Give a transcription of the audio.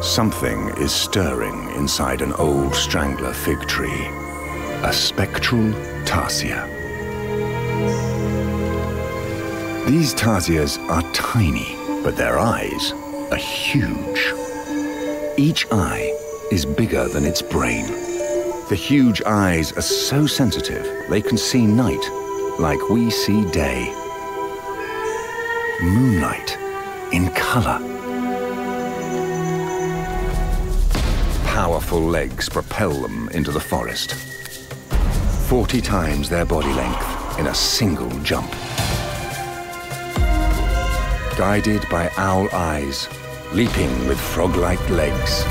Something is stirring inside an old strangler fig tree. A spectral tarsier. These tarsiers are tiny, but their eyes are huge. Each eye is bigger than its brain. The huge eyes are so sensitive they can see night like we see day. Moonlight in color. Powerful legs propel them into the forest. 40 times their body length in a single jump. Guided by owl eyes, leaping with frog-like legs.